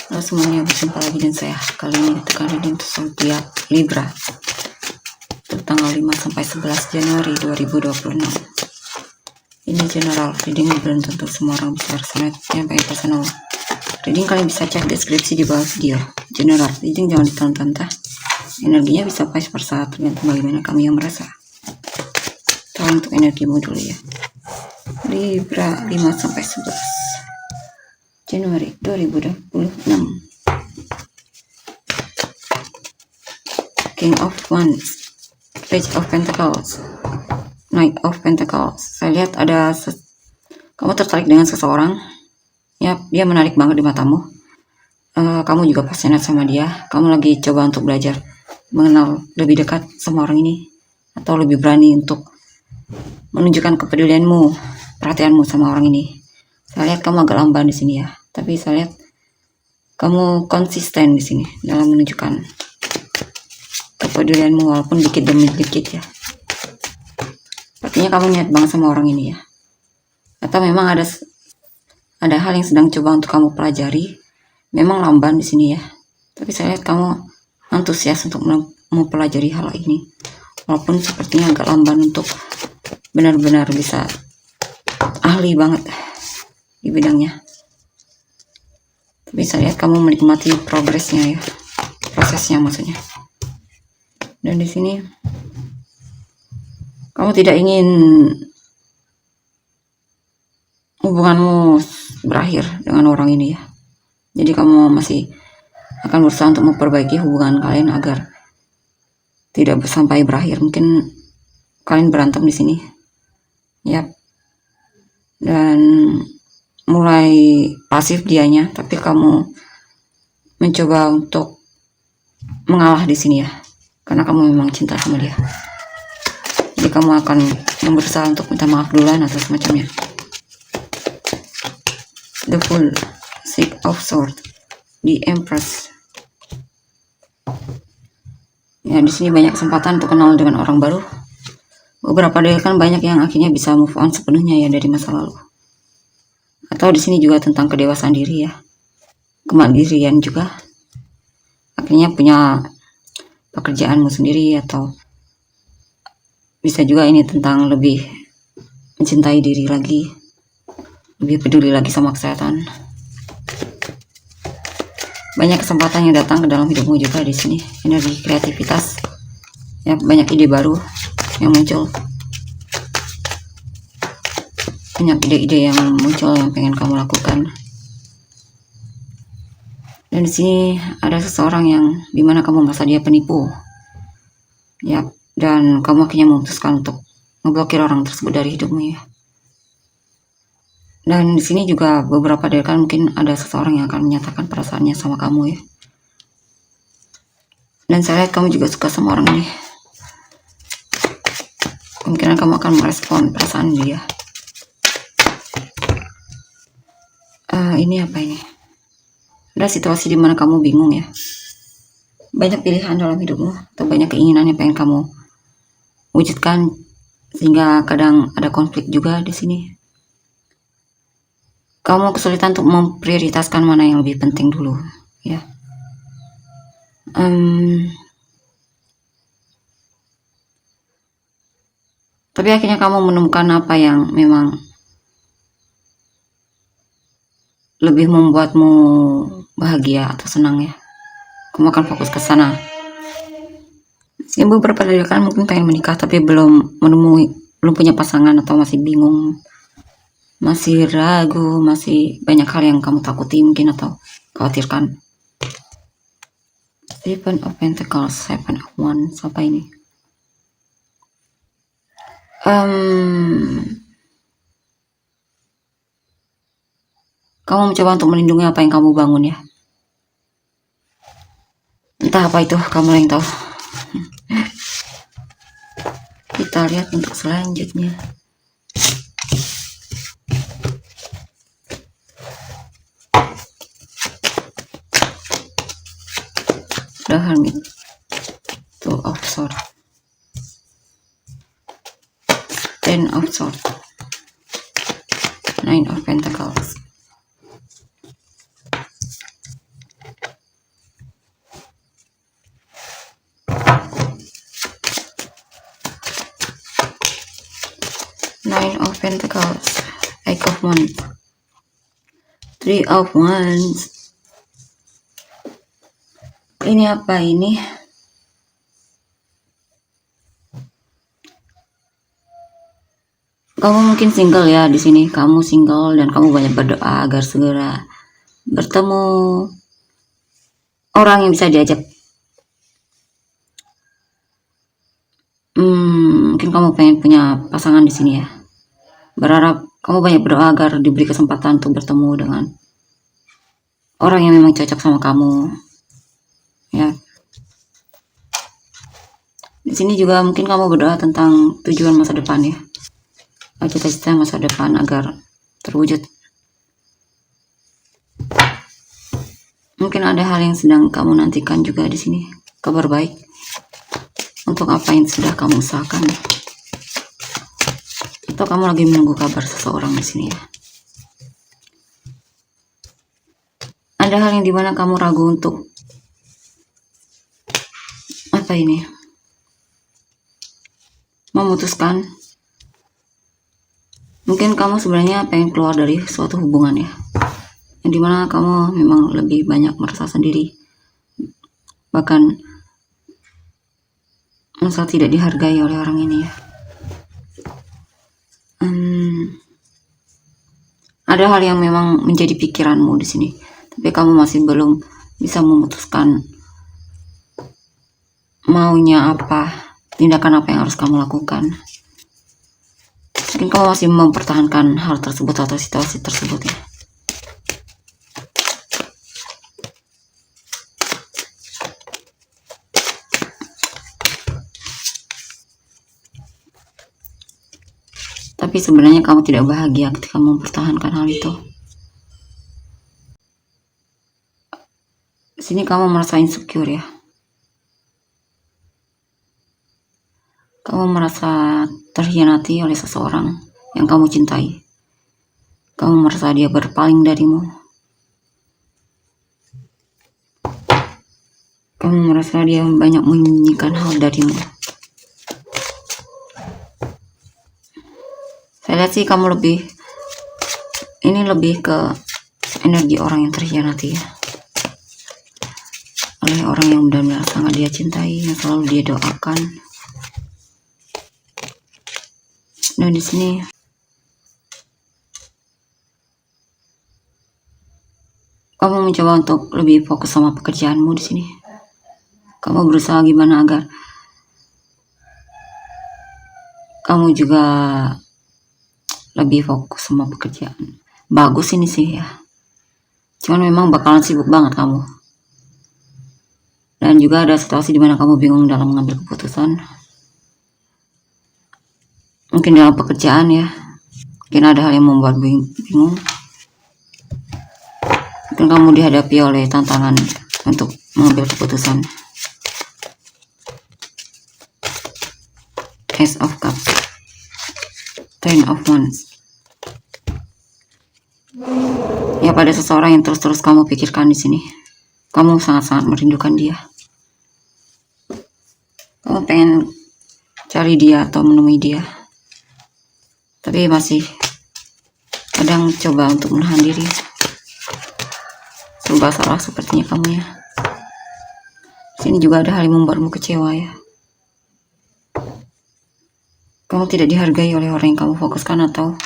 Halo semuanya, berjumpa lagi dengan saya. Kali ini kita akan reading untuk zodiak Libra untuk tanggal 5 sampai 11 Januari 2026. Ini general reading, belum tentu semua orang bisa resonate. Yang paling personal reading kalian bisa cek deskripsi di bawah video. General reading jangan ditonton tah. Energinya bisa pas per saat, tergantung bagaimana kami yang merasa. Tolong untuk energimu dulu ya. Libra 5 sampai 11 Januari 2026. King of Wands, Page of Pentacles, Knight of Pentacles. Saya lihat ada kamu tertarik dengan seseorang. Ya, dia menarik banget di matamu. Kamu juga passionate sama dia. Kamu lagi coba untuk belajar mengenal lebih dekat sama orang ini, atau lebih berani untuk menunjukkan kepedulianmu, perhatianmu sama orang ini. Saya lihat kamu agak lamban di sini ya, tapi saya lihat kamu konsisten di sini dalam menunjukkan kepedulianmu walaupun dikit demi dikit ya. Artinya kamu niat banget sama orang ini ya. Atau memang ada hal yang sedang coba untuk kamu pelajari. Memang lamban di sini ya, tapi saya lihat kamu antusias untuk mempelajari hal ini, walaupun sepertinya agak lamban untuk benar-benar bisa ahli banget di bidangnya. Tapi saya lihat kamu menikmati progresnya ya, prosesnya maksudnya. Dan di sini kamu tidak ingin hubunganmu berakhir dengan orang ini ya. Jadi kamu masih akan berusaha untuk memperbaiki hubungan kalian agar tidak sampai berakhir. Mungkin kalian berantem di sini, ya. Dan mulai pasif dianya, tapi kamu mencoba untuk mengalah di sini ya, karena kamu memang cinta sama dia. Jadi kamu akan berusaha untuk minta maaf duluan atau semacamnya. The Fool, Six of Swords, The Empress. Ya, di sini banyak kesempatan untuk kenal dengan orang baru. Beberapa dari kan banyak yang akhirnya bisa move on sepenuhnya ya dari masa lalu. Atau di sini juga tentang kedewasaan diri ya, kemandirian juga. Akhirnya punya pekerjaanmu sendiri, atau bisa juga ini tentang lebih mencintai diri lagi, lebih peduli lagi sama kesehatan. Banyak kesempatan yang datang ke dalam hidupmu juga di sini. Energi kreativitas, ya, banyak ide baru yang muncul. Banyak ide-ide yang muncul yang pengen kamu lakukan. Dan di sini ada seseorang yang dimana kamu merasa dia penipu, ya, dan kamu akhirnya memutuskan untuk ngeblokir orang tersebut dari hidupmu ya. Dan di sini juga beberapa dari kalian mungkin ada seseorang yang akan menyatakan perasaannya sama kamu ya. Dan saya lihat kamu juga suka sama orang ini. Kemungkinan kamu akan merespon perasaan dia. Ini apa ini? Ada situasi di mana kamu bingung ya. Banyak pilihan dalam hidupmu, atau banyak keinginan yang pengen kamu wujudkan, sehingga kadang ada konflik juga di sini. Kamu kesulitan untuk memprioritaskan mana yang lebih penting dulu ya. Tapi akhirnya kamu menemukan apa yang memang lebih membuatmu bahagia atau senang ya. Kamu akan fokus ke sana. Beberapa dari kalian mungkin pengen menikah tapi belum punya pasangan, atau masih bingung, masih ragu, masih banyak hal yang kamu takuti mungkin atau khawatirkan. Seven of Pentacles, Seven of Wands, apa ini? Kamu mencoba untuk melindungi apa yang kamu bangun ya. Entah apa itu, kamu yang tahu. Kita lihat untuk selanjutnya. The Hermit, Two of Swords, Ten of Swords, Nine of Pentacles, Pentacles, Eight of Wands, Three of Wands. Ini apa ini? Kamu mungkin single ya di sini. Kamu single dan kamu banyak berdoa agar segera bertemu orang yang bisa diajak. Mungkin kamu pengen punya pasangan di sini ya. Berharap kamu banyak berdoa agar diberi kesempatan untuk bertemu dengan orang yang memang cocok sama kamu. Ya. Di sini juga mungkin kamu berdoa tentang tujuan masa depan ya. Cita-cita masa depan agar terwujud. Mungkin ada hal yang sedang kamu nantikan juga di sini, kabar baik untuk apa yang sudah kamu usahakan. Atau kamu lagi menunggu kabar seseorang di sini ya. Ada hal yang dimana kamu ragu untuk apa ini? Memutuskan. Mungkin kamu sebenarnya pengen keluar dari suatu hubungan ya, yang dimana kamu memang lebih banyak merasa sendiri, bahkan merasa tidak dihargai oleh orang ini ya. Ada hal yang memang menjadi pikiranmu di sini, tapi kamu masih belum bisa memutuskan maunya apa, tindakan apa yang harus kamu lakukan. Mungkin kamu masih mempertahankan hal tersebut atau situasi tersebut ya. Tapi sebenarnya kamu tidak bahagia ketika mempertahankan hal itu. Di sini kamu merasa insecure ya. Kamu merasa terhianati oleh seseorang yang kamu cintai. Kamu merasa dia berpaling darimu. Kamu merasa dia banyak menyembunyikan hal darimu. Saya lihat sih kamu lebih ke energi orang yang terhianati ya, oleh orang yang benar-benar sangat dia cintai, yang selalu dia doakan. Dan di sini kamu mencoba untuk lebih fokus sama pekerjaanmu di sini. Kamu berusaha gimana agar kamu juga lebih fokus sama pekerjaan. Bagus ini sih ya. Cuman memang bakalan sibuk banget kamu. Dan juga ada situasi dimana kamu bingung dalam mengambil keputusan. Mungkin dalam pekerjaan ya. Mungkin ada hal yang membuat bingung. Mungkin kamu dihadapi oleh tantangan untuk mengambil keputusan. Ace of Cups, Ten of Wands. Ya, pada seseorang yang terus kamu pikirkan di sini. Kamu sangat-sangat merindukan dia. Kamu pengen cari dia atau menemui dia. Tapi masih kadang coba untuk menahan diri. Serba salah sepertinya kamu ya. Sini juga ada hal yang membuatmu kecewa ya. Kamu tidak dihargai oleh orang yang kamu fokuskan, atau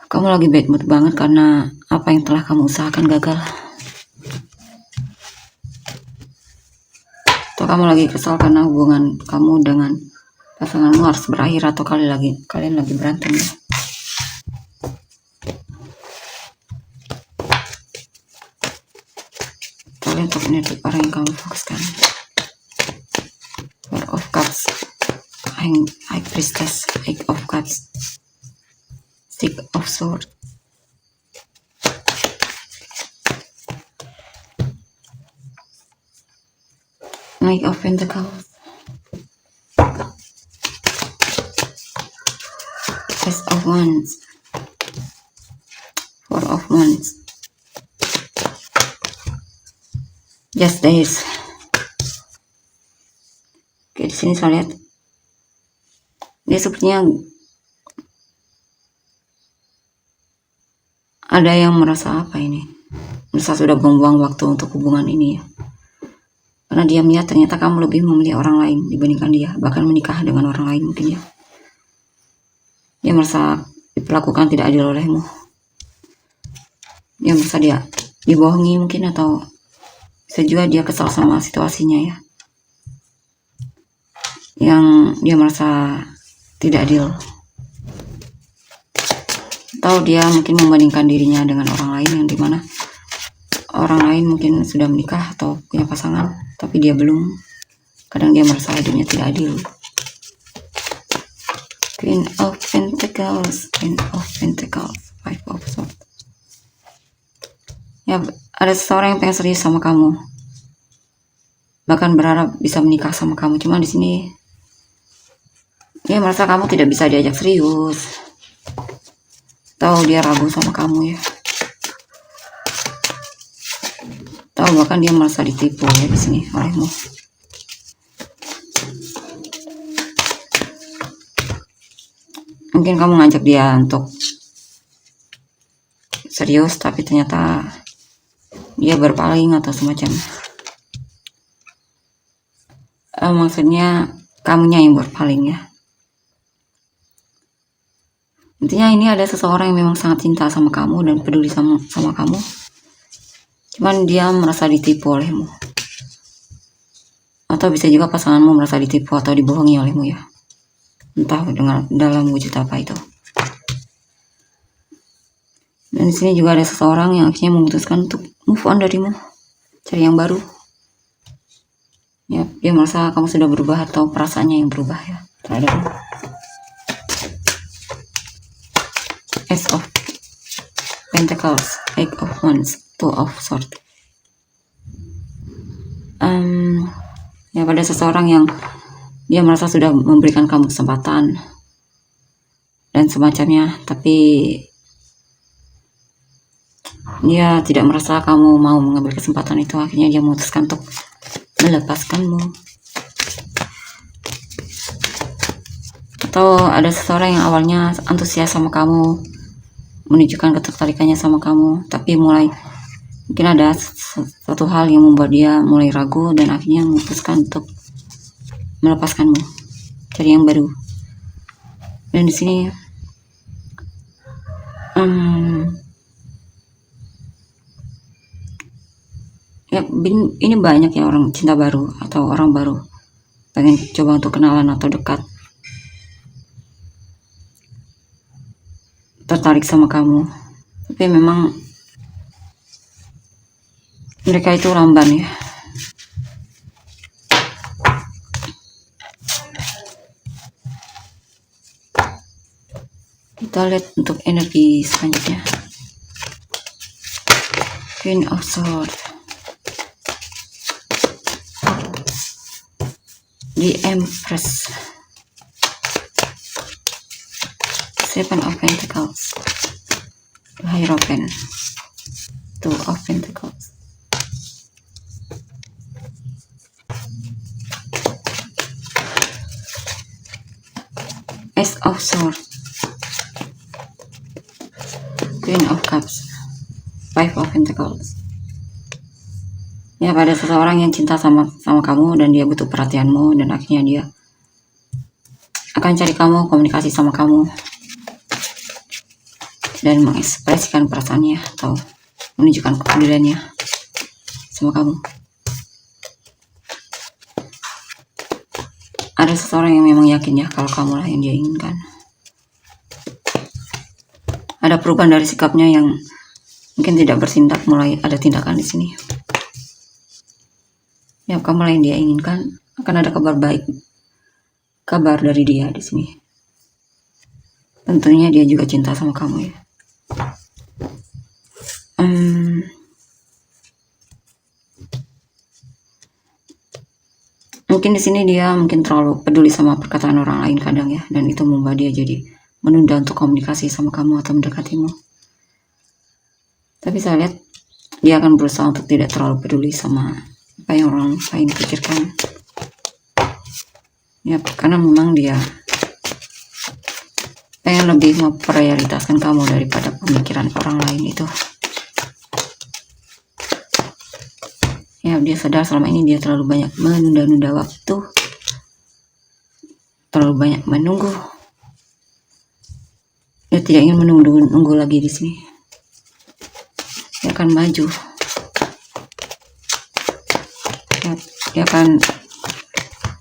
kamu lagi bad mood banget karena apa yang telah kamu usahakan gagal. Atau kamu lagi kesal karena hubungan kamu dengan pasanganmu harus berakhir, atau kalian lagi berantem ya. Kalian untuk energi orang yang kamu fokuskan. Four of Cups, High Priestess, Eight of Cups, Six of Swords. Knight of Pentacles, Ace of Wands, Four of Wands, Just Days. Oke, di sini saya lihat dia sepertinya ada yang merasa apa ini? Merasa sudah buang-buang waktu untuk hubungan ini ya. Karena dia melihat ternyata kamu lebih memilih orang lain dibandingkan dia, bahkan menikah dengan orang lain mungkin ya. Dia merasa diperlakukan tidak adil olehmu. Dia merasa dia dibohongi mungkin, atau bisa juga dia kesal sama situasinya ya. Yang dia merasa tidak adil. Atau dia mungkin membandingkan dirinya dengan orang lain yang dimana orang lain mungkin sudah menikah atau punya pasangan, tapi dia belum. Kadang dia merasa hidupnya tidak adil. Queen of Pentacles, Queen of Pentacles, Five of Swords. Ya, ada seseorang yang pengen serius sama kamu, bahkan berharap bisa menikah sama kamu. Cuma di sini dia merasa kamu tidak bisa diajak serius, atau dia ragu sama kamu ya. Atau bahkan dia merasa ditipu ya di sini olehmu. Mungkin kamu ngajak dia untuk serius, tapi ternyata dia berpaling atau semacam. Maksudnya kamunya yang berpaling ya. Intinya ini ada seseorang yang memang sangat cinta sama kamu dan peduli sama kamu. Cuman dia merasa ditipu olehmu. Atau bisa juga pasanganmu merasa ditipu atau dibohongi olehmu ya. Entah dengan dalam wujud apa itu. Dan di sini juga ada seseorang yang akhirnya memutuskan untuk move on darimu, cari yang baru. Ya, dia merasa kamu sudah berubah atau perasaannya yang berubah ya terhadapmu. Ace of Pentacles, Eight of Wands, Two of Swords. Ya, pada seseorang yang dia merasa sudah memberikan kamu kesempatan dan semacamnya, tapi dia tidak merasa kamu mau mengambil kesempatan itu. Akhirnya dia memutuskan untuk melepaskanmu. Atau ada seseorang yang awalnya antusias sama kamu, menunjukkan ketertarikannya sama kamu, tapi mulai mungkin ada satu hal yang membuat dia mulai ragu dan akhirnya memutuskan untuk melepaskanmu, cari yang baru. Dan di sini ya, ini banyak ya orang cinta baru atau orang baru pengen coba untuk kenalan atau dekat, tertarik sama kamu, tapi memang mereka itu lamban ya. Kita lihat untuk energi selanjutnya. Queen of Swords, the Empress, Seven of Pentacles, the Hierophant, Two of Pentacles, Ace of Swords, Queen of Cups, Five of Pentacles. Ya, pada seseorang yang cinta sama kamu dan dia butuh perhatianmu, dan akhirnya dia akan cari kamu, komunikasi sama kamu dan mengekspresikan perasaannya atau menunjukkan kepeduliannya sama kamu. Ada seseorang yang memang yakin ya kalau kamulah yang dia inginkan. Ada perubahan dari sikapnya yang mungkin tidak bertindak, mulai ada tindakan di sini. Ya, kamulah yang dia inginkan. Akan ada kabar baik, kabar dari dia di sini. Tentunya dia juga cinta sama kamu ya. Mungkin di sini dia mungkin terlalu peduli sama perkataan orang lain kadang ya, dan itu membuat dia jadi menunda untuk komunikasi sama kamu atau mendekatimu. Tapi saya lihat dia akan berusaha untuk tidak terlalu peduli sama apa yang orang lain pikirkan. Ya, karena memang dia pengen lebih memprioritaskan kamu daripada pemikiran orang lain itu. Ya, dia sadar selama ini dia terlalu banyak menunda-nunda waktu, terlalu banyak menunggu. Dia tidak ingin menunggu lagi di sini. Dia akan maju. Dia akan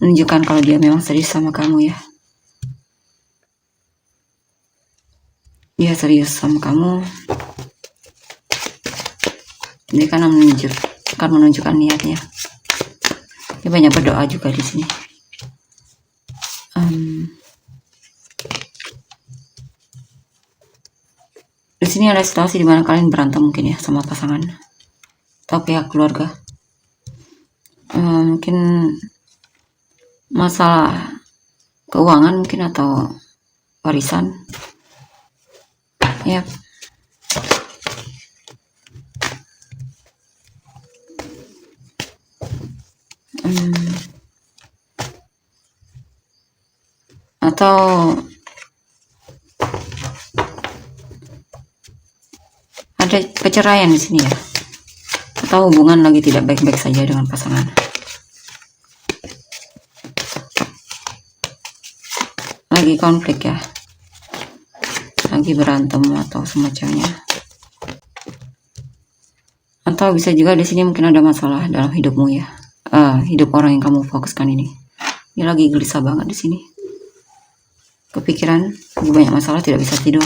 menunjukkan kalau dia memang serius sama kamu ya. Dia serius sama kamu. Dia akan menunjukkan niatnya. Dia banyak berdoa juga di sini. Di sini ada situasi di mana kalian berantem mungkin ya sama pasangan atau pihak keluarga. Mungkin masalah keuangan mungkin atau warisan. Ya. Atau ada perceraian di sini ya, atau hubungan lagi tidak baik-baik saja dengan pasangan, lagi konflik ya, lagi berantem atau semacamnya. Atau bisa juga di sini mungkin ada masalah dalam hidupmu ya, hidup orang yang kamu fokuskan ini. Dia lagi gelisah banget di sini, kepikiran, banyak masalah, tidak bisa tidur.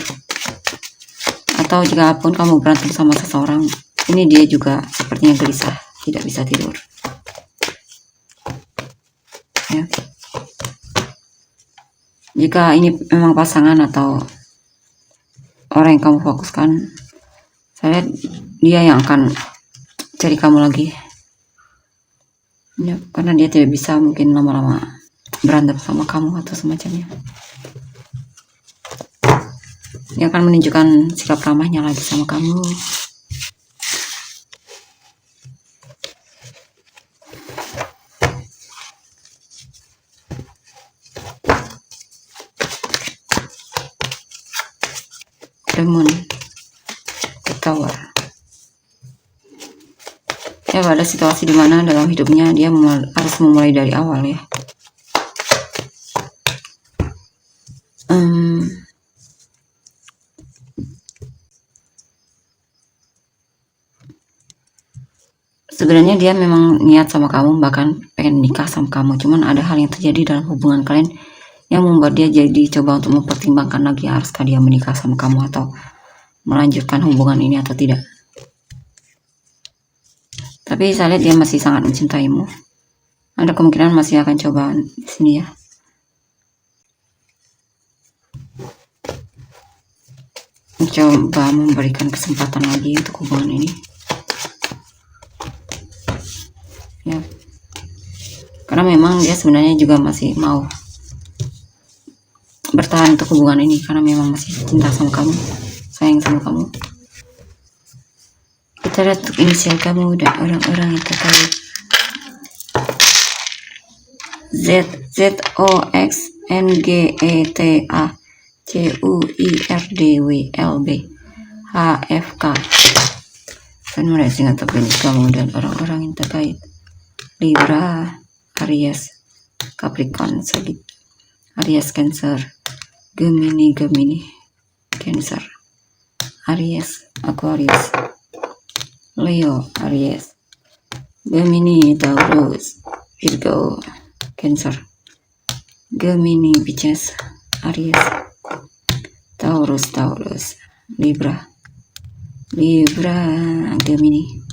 Atau jika pun kamu berantem sama seseorang, ini dia juga sepertinya gelisah, tidak bisa tidur. Ya. Jika ini memang pasangan atau orang yang kamu fokuskan, saya lihat dia yang akan cari kamu lagi. Ya, karena dia tidak bisa mungkin lama-lama berantem sama kamu atau semacamnya. Dia akan menunjukkan sikap ramahnya lagi sama kamu. The Moon, The Tower. Ya, ada situasi di mana dalam hidupnya dia harus memulai dari awal ya. Sebenarnya dia memang niat sama kamu, bahkan pengen nikah sama kamu. Cuman ada hal yang terjadi dalam hubungan kalian yang membuat dia jadi coba untuk mempertimbangkan lagi, haruskah dia menikah sama kamu atau melanjutkan hubungan ini atau tidak. Tapi saya lihat dia masih sangat mencintaimu. Ada kemungkinan masih akan coba di sini ya. Mencoba memberikan kesempatan lagi untuk hubungan ini. Ya. Karena memang dia sebenarnya juga masih mau bertahan untuk hubungan ini, karena memang masih cinta sama kamu, sayang sama kamu. Kita lihat untuk inisial kamu dan orang-orang yang terkait. ZZOXNGETA CUIRDWLB HFK. Mulai singkat terbentuk kamu dan orang-orang yang terkait. Libra, Aries, Capricorn, Sagittarius, Aries, Cancer, Gemini, Cancer, Aries, Aquarius, Leo, Aries, Gemini, Taurus, Virgo, Cancer, Gemini, Pisces, Aries, Taurus, Libra, Gemini,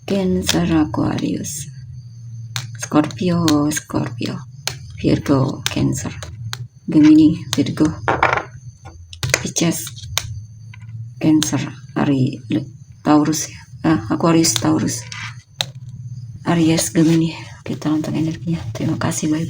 Cancer, Aquarius, Scorpio, Virgo, Cancer, Gemini, Virgo, Pisces, Cancer, Taurus, Aquarius, Taurus, Aries, Gemini. Kita nonton energinya. Terima kasih, bye-bye.